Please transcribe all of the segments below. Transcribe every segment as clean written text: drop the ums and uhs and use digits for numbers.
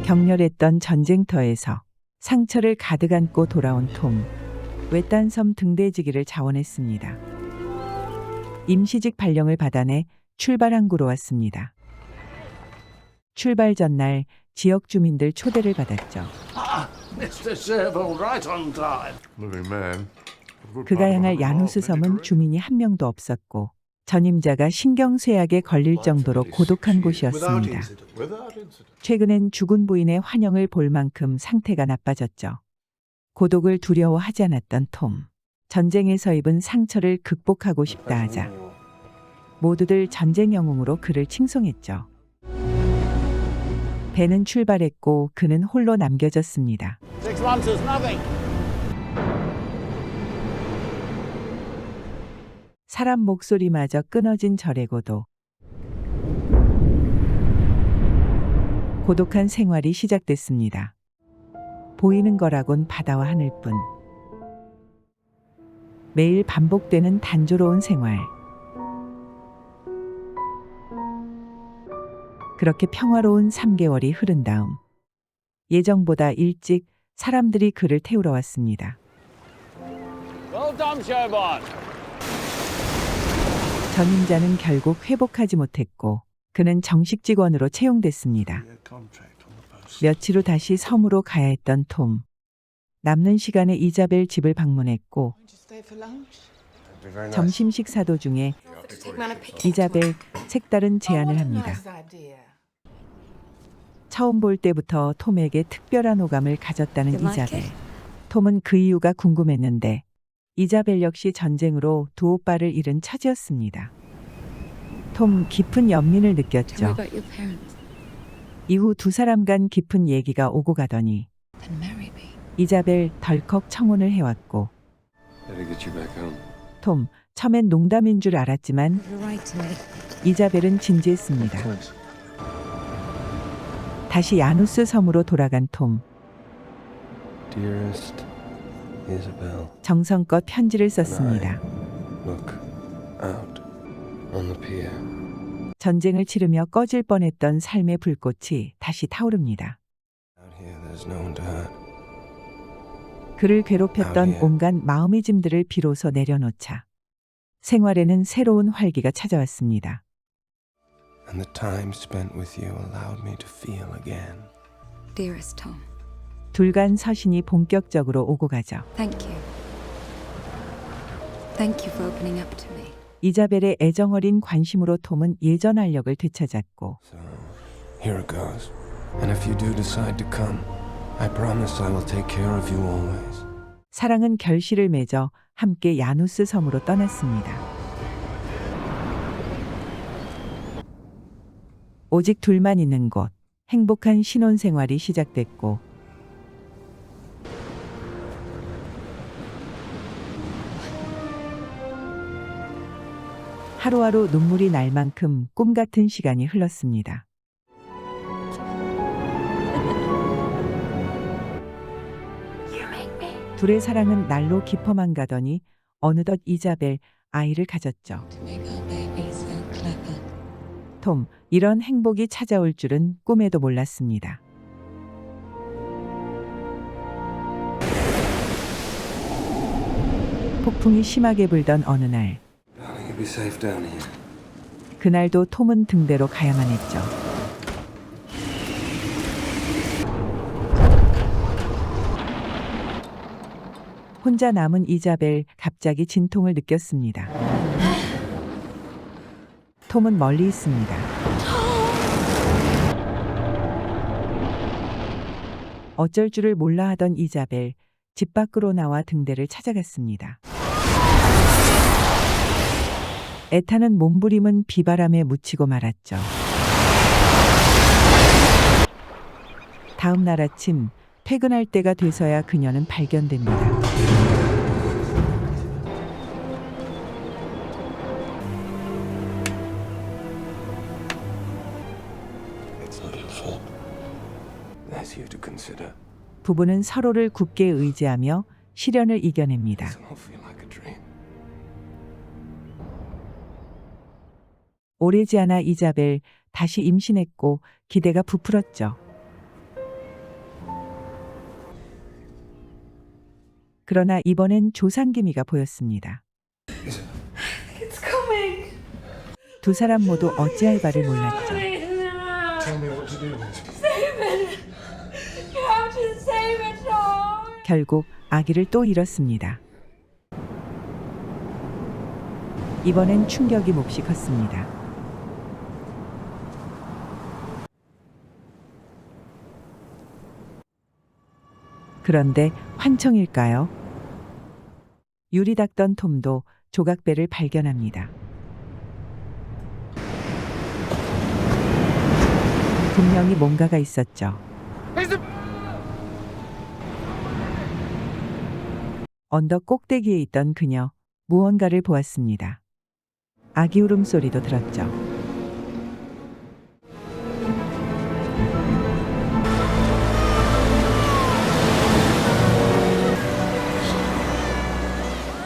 격렬했던 전쟁터에서 상처를 가득 안고 돌아온 톰. 외딴 섬 등대지기를 자원했습니다. 임시직 발령을 받아내 출발 항구로 왔습니다. 출발 전날 지역 주민들 초대를 받았죠. Mr. Serval, right on time. Living man. 그가 향할 야누스 섬은 주민이 한 명도 없었고 전임자가 신경쇠약에 걸릴 정도로 고독한 곳이었습니다. 최근엔 죽은 부인의 환영을 볼 만큼 상태가 나빠졌죠. 고독을 두려워하지 않았던 톰. 전쟁에서 입은 상처를 극복하고 싶다 하자 모두들 전쟁 영웅으로 그를 칭송했죠. 배는 출발했고 그는 홀로 남겨졌습니다. 6 months is nothing. 사람 목소리마저 끊어진 절에고도 고독한 생활이 시작됐습니다. 보이는 거라곤 바다와 하늘뿐. 매일 반복되는 단조로운 생활. 그렇게 평화로운 3개월이 흐른 다음 예정보다 일찍 사람들이 그를 태우러 왔습니다. Well done, Sherborne. 전임자는 결국 회복하지 못했고 그는 정식 직원으로 채용됐습니다. 며칠 후 다시 섬으로 가야 했던 톰. 남는 시간에 이자벨 집을 방문했고 점심 식사 도중에 이자벨 색다른 제안을 합니다. 처음 볼 때부터 톰에게 특별한 호감을 가졌다는 이자벨. 톰은 그 이유가 궁금했는데 이자벨 역시 전쟁으로 두 오빠를 잃은 처지였습니다. 톰 깊은 연민을 느꼈죠. 이후 두 사람 간 깊은 얘기가 오고 가더니 이자벨 덜컥 청혼을 해왔고 톰 처음엔 농담인 줄 알았지만 이자벨은 진지했습니다. 다시 야누스 섬으로 돌아간 톰. Dearest Isabel, 정성껏 편지를 썼습니다. look out on the pier. 전쟁을 치르며 꺼질 뻔했던 삶의 불꽃이 다시 타오릅니다. Out here, there's no one to hurt. 그를 괴롭혔던 온갖 마음의 짐들을 비로소 내려놓자 생활에는 새로운 활기가 찾아왔습니다. And the time spent with you allowed me to feel again. Dearest Tom, 둘 간 서신이 본격적으로 오고 가죠. thank you. Thank you for opening up to me. 이자벨의 애정어린 관심으로 톰은 예전 활력을 되찾았고 So, here it goes. And if you do decide to come, I promise I will take care of you always. 사랑은 결실을 맺어 함께 야누스 섬으로 떠났습니다. 오직 둘만 있는 곳, 행복한 신혼생활이 시작됐고 하루하루 눈물이 날 만큼 꿈 같은 시간이 흘렀습니다. 둘의 사랑은 날로 깊어만 가더니 어느덧 이자벨 아이를 가졌죠. 톰, 이런 행복이 찾아올 줄은 꿈에도 몰랐습니다. 폭풍이 심하게 불던 어느 날, Darling, you'll be safe down here. 그날도 톰은 등대로 가야만 했죠. 혼자 남은 이자벨 갑자기 진통을 느꼈습니다. 톰은 멀리 있습니다. 어쩔 줄을 몰라 하던 이자벨, 집 밖으로 나와 등대를 찾아갔습니다. 애타는 몸부림은 비바람에 묻히고 말았죠. 다음 날 아침 퇴근할 때가 돼서야 그녀는 발견됩니다. It's not your fault. There's you to consider. 부부는 서로를 굳게 의지하며 시련을 이겨냅니다. This all feel like a dream. 오래지 않아 이자벨 다시 임신했고 기대가 부풀었죠. 그러나 이번엔 조상기미가 보였습니다. It's coming. 두 사람 모두 어찌할 바를 몰랐죠. Tell me what to do. Save it. You have to save it, Tom. 결국 아기를 또 잃었습니다. 이번엔 충격이 몹시 컸습니다. 그런데 환청일까요? 유리 닦던 톰도 조각배를 발견합니다. 분명히 뭔가가 있었죠. 언덕 꼭대기에 있던 그녀, 무언가를 보았습니다. 아기 울음소리도 들었죠.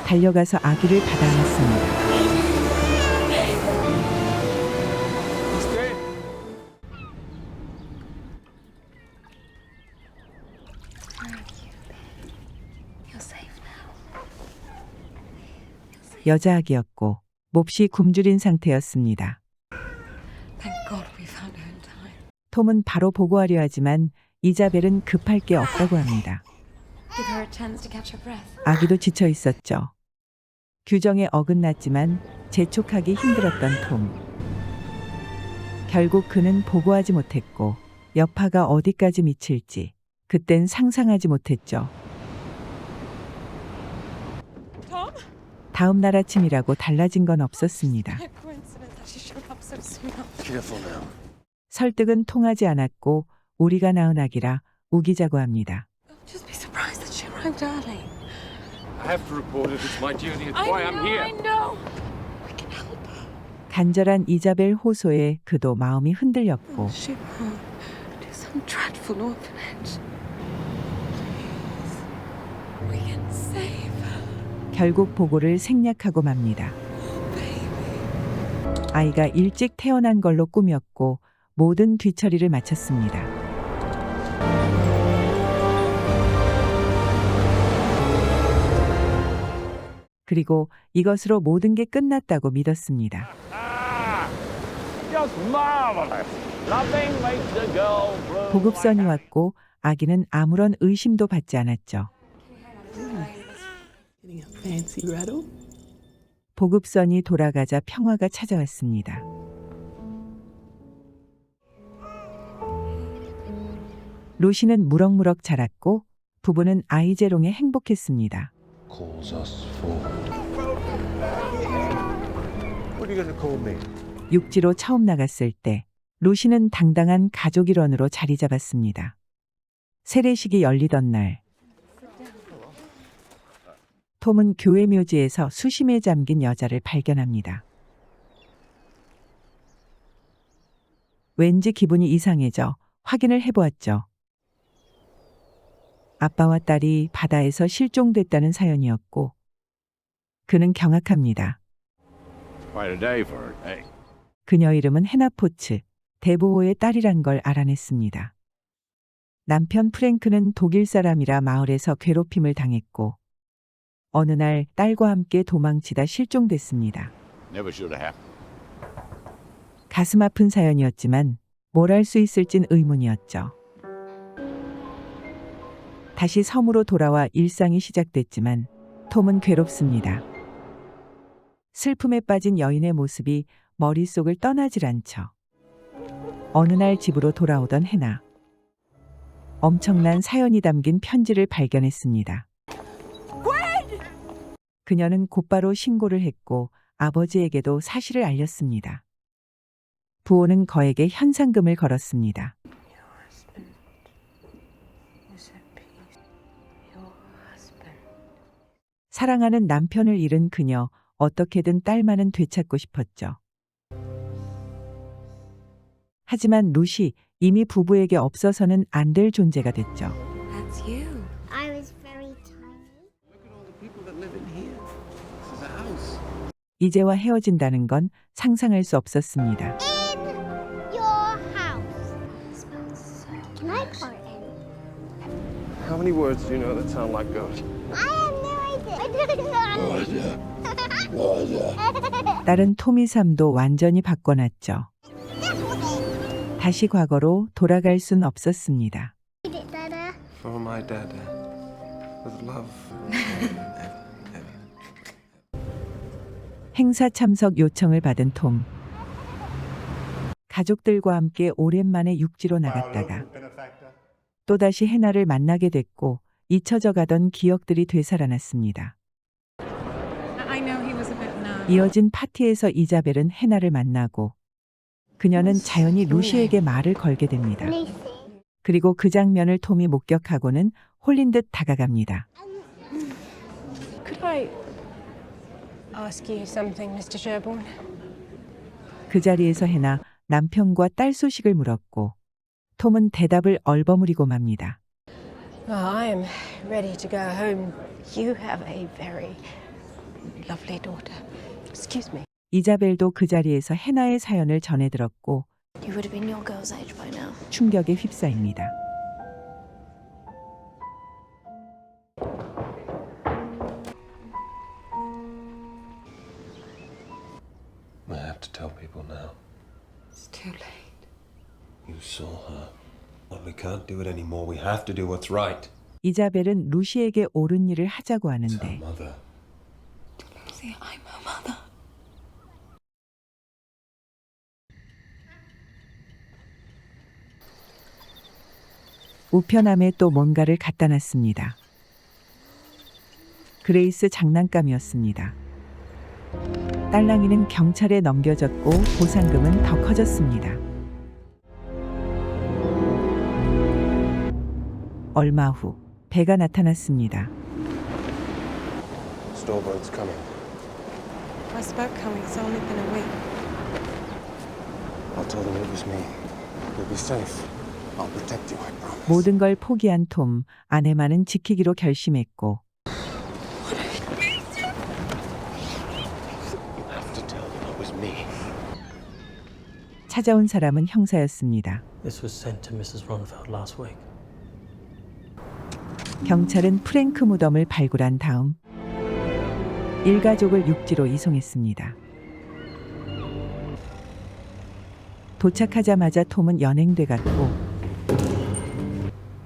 달려가서 아기를 받아냈습니다. You're safe now. 여자 아기였고 몹시 굶주린 상태였습니다. Thank God we found her in time. 톰은 바로 보고하려 하지만 이자벨은 급할 게 없다고 합니다. Give her a chance to catch her breath. 아기도 지쳐 있었죠. 규정에 어긋났지만 재촉하기 힘들었던 톰. 결국 그는 보고하지 못했고 여파가 어디까지 미칠지 그땐 상상하지 못했죠. Tom? 다음 날 아침이라고 달라진 건 없었습니다. A coincidence that she showed up so soon. Careful now. 설득은 통하지 않았고 우리가 낳은 아기라 우기자고 합니다. Just be surprised that she arrived early. I have to report it. It's my duty. It's I why know, I'm here. I know. We can help her. 간절한 이자벨 호소에 그도 마음이 흔들렸고 Ship her to some dreadful orphanage. Please. We can save her. 결국 보고를 생략하고 맙니다. Oh, baby. 아이가 일찍 태어난 걸로 꾸몄고 모든 뒤처리를 마쳤습니다. 그리고 이것으로 모든 게 끝났다고 믿었습니다. Just marvelous. Nothing makes the girl bloom. 보급선이 왔고 아기는 아무런 의심도 받지 않았죠. Getting a fancy rattle? 보급선이 돌아가자 평화가 찾아왔습니다. 루시는 무럭무럭 자랐고 부부는 아이제롱에 행복했습니다. Calls us forward. What are you gonna call me? 육지로 처음 나갔을 때 루시는 당당한 가족 일원으로 자리 잡았습니다. 세례식이 열리던 날 톰은 교회 묘지에서 수심에 잠긴 여자를 발견합니다. 왠지 기분이 이상해져 확인을 해보았죠. 아빠와 딸이 바다에서 실종됐다는 사연이었고 그는 경악합니다. Quite a day for a day. 그녀 이름은 헤나포츠, 대보호의 딸이란 걸 알아냈습니다. 남편 프랭크는 독일 사람이라 마을에서 괴롭힘을 당했고 어느 날 딸과 함께 도망치다 실종됐습니다. Never should have happened. 가슴 아픈 사연이었지만 뭘 할 수 있을진 의문이었죠. 다시 섬으로 돌아와 일상이 시작됐지만 톰은 괴롭습니다. 슬픔에 빠진 여인의 모습이 머릿속을 떠나질 않죠. 어느 날 집으로 돌아오던 해나. 엄청난 사연이 담긴 편지를 발견했습니다. 그녀는 곧바로 신고를 했고 아버지에게도 사실을 알렸습니다. 부호는 거액의 현상금을 걸었습니다. 사랑하는 남편을 잃은 그녀, 어떻게든 딸만은 되찾고 싶었죠. 하지만 루시, 이미 부부에게 없어서는 안 될 존재가 됐죠. That's you. I was very tiny. 이제와 헤어진다는 건 상상할 수 없었습니다. In your house. Can I part in? How many words do you know that sound like ghost? I am 딸은 톰의 삶도 완전히 바꿔놨죠. 다시 과거로 돌아갈 순 없었습니다. For my dad, with love. 행사 참석 요청을 받은 톰. 가족들과 함께 오랜만에 육지로 나갔다가 또다시 해나를 만나게 됐고 잊혀져 가던 기억들이 되살아났습니다. 이어진 파티에서 이자벨은 해나를 만나고 그녀는 자연히 루시에게 말을 걸게 됩니다. 그리고 그 장면을 톰이 목격하고는 홀린 듯 다가갑니다. Could I ask you something, Mr. Sherborne? 그 자리에서 해나 남편과 딸 소식을 물었고 톰은 대답을 얼버무리고 맙니다. I am ready to go home. You have a very lovely daughter. Excuse me. 이자벨도 그 자리에서 해나의 사연을 전해 들었고 You would have been your girl's age by now. 충격에 휩싸입니다. I have to tell people now. It's too late. You saw her. But we can't do it anymore. We have to do what's right. 이자벨은 루시에게 옳은 일을 하자고 Tell 하는데 mother. Lucy, I'm her mother. 우편함에 또 뭔가를 갖다 놨습니다. 그레이스 장난감이었습니다. 딸랑이는 경찰에 넘겨졌고 보상금은 더 커졌습니다. 얼마 후 배가 나타났습니다. Storeboat's coming. First boat coming. It's only been a week. I'll tell them it was me. You'll be safe. I'll protect you, I promise. 모든 걸 포기한 톰, 아내만은 지키기로 결심했고 You have to tell them it was me. 찾아온 사람은 형사였습니다. This was sent to Mrs. Ronfeld last week. 경찰은 프랭크 무덤을 발굴한 다음 일가족을 육지로 이송했습니다. 도착하자마자 톰은 연행돼 갔고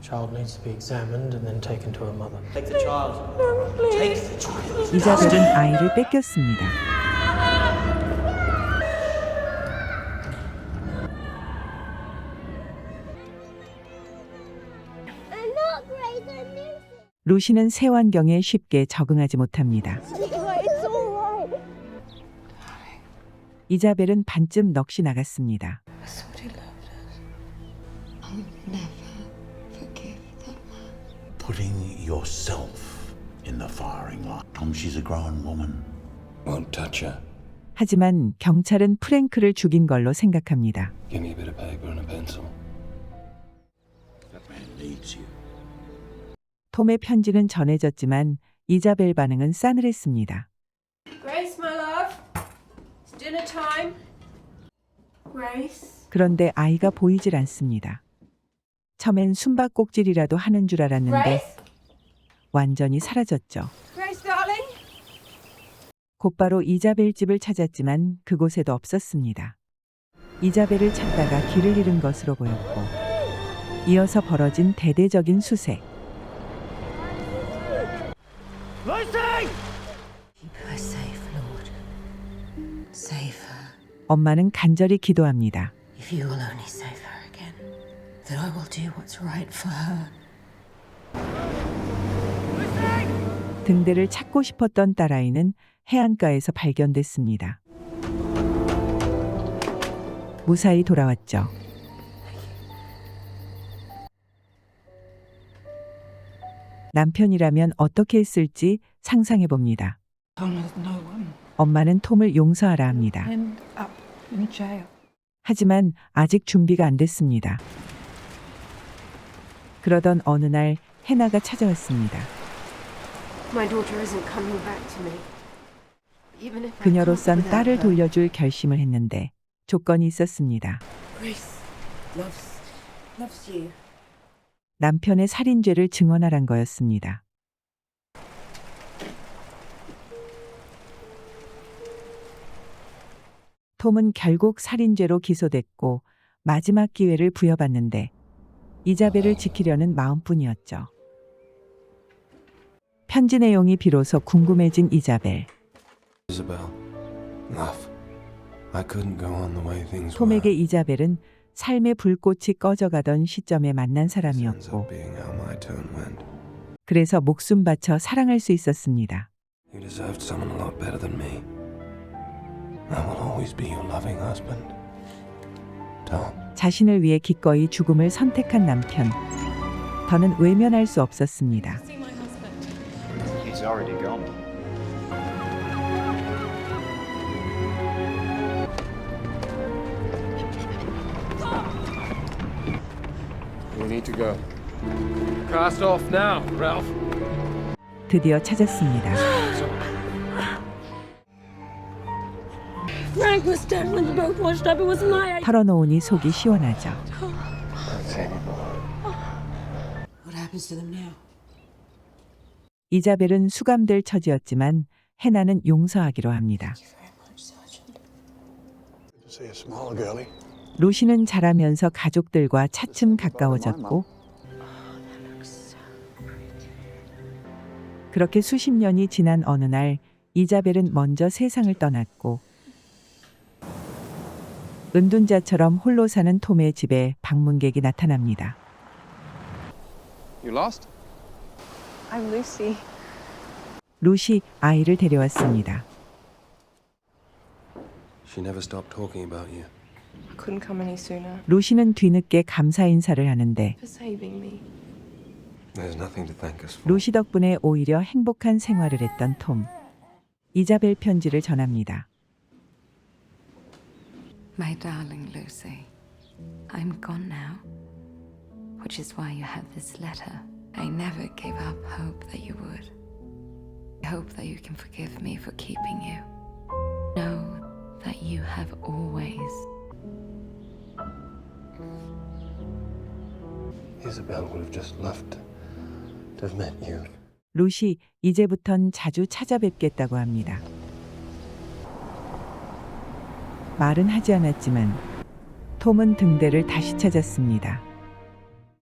Child needs to be examined and then taken to her mother. Take the child. Take the child. 이자벨은 아이를 뺏겼습니다. I'm not great at music. 루시는 새 환경에 쉽게 적응하지 못합니다. It's alright. 이자벨은 반쯤 넋이 나갔습니다. I thought he loved us. I'll never forgive that man. Putting yourself in the firing line. She's a grown woman. Won't touch her. 하지만 경찰은 프랭크를 죽인 걸로 생각합니다. Give me a bit of paper and a pencil. That man needs you. 톰의 편지는 전해졌지만 이자벨 반응은 싸늘했습니다. Grace, my love. It's dinner time. Grace. 그런데 아이가 보이질 않습니다. 처음엔 숨바꼭질이라도 하는 줄 알았는데 Grace. 완전히 사라졌죠. Grace, darling. 곧바로 이자벨 집을 찾았지만 그곳에도 없었습니다. 이자벨을 찾다가 길을 잃은 것으로 보였고 이어서 벌어진 대대적인 수색. Keep her safe, Lord. Save her. 엄마는 간절히 기도합니다. If you will only save her again, then I will do what's right for her. 등대를 찾고 싶었던 딸아이는 해안가에서 발견됐습니다. 무사히 돌아왔죠. 남편이라면 어떻게 했을지 상상해 봅니다. 엄마는 톰을 용서하라 합니다. 하지만 아직 준비가 안 됐습니다. 그러던 어느 날 해나가 찾아왔습니다. My daughter isn't coming back to me. Even if I 그녀로선 can't 딸을 without her. 돌려줄 결심을 했는데 조건이 있었습니다. Grace loves you. 남편의 살인죄를 증언하란 거였습니다. 톰은 결국 살인죄로 기소됐고 마지막 기회를 부여받는데 이자벨을 지키려는 마음뿐이었죠. 편지 내용이 비로소 궁금해진 이자벨. Isabel, love. I couldn't go on the way things 톰에게 were. 이자벨은 삶의 불꽃이 꺼져가던 시점에 만난 This ends 사람이었고 up being how my turn went. 그래서 목숨 바쳐 사랑할 수 있었습니다. You deserved someone a lot better than me. I will always be your loving husband. Tom. 자신을 위해 기꺼이 죽음을 선택한 남편. 더는 외면할 수 없었습니다. See my husband. He's already gone. We need to go. Cast off now, Ralph. 드디어 찾았습니다. Frank was dead when the boat washed up. It was my idea. 털어놓으니 속이 시원하죠. What happens to them now? 이자벨은 수감될 처지였지만 해나는 용서하기로 합니다. See a smaller girlie. 루시는 자라면서 가족들과 차츰 가까워졌고 그렇게 수십 년이 지난 어느 날 이자벨은 먼저 세상을 떠났고 은둔자처럼 홀로 사는 톰의 집에 방문객이 나타납니다. You lost? I'm Lucy. 루시 아이를 데려왔습니다. She never stopped talking about you. I couldn't come any sooner. 루시는 뒤늦게 감사 인사를 하는데 For saving me. There's nothing to thank us for. 루시 덕분에 오히려 행복한 생활을 했던 톰. 이자벨 편지를 전합니다. My darling Lucy, I'm gone now, which is why you had this letter. I never gave up hope that you would. I hope that you can forgive me for keeping you. Know that you have always. Isabel would have just loved to have met you. 루시 이제부턴 자주 찾아뵙겠다고 합니다. 말은 하지 않았지만 톰은 등대를 다시 찾았습니다.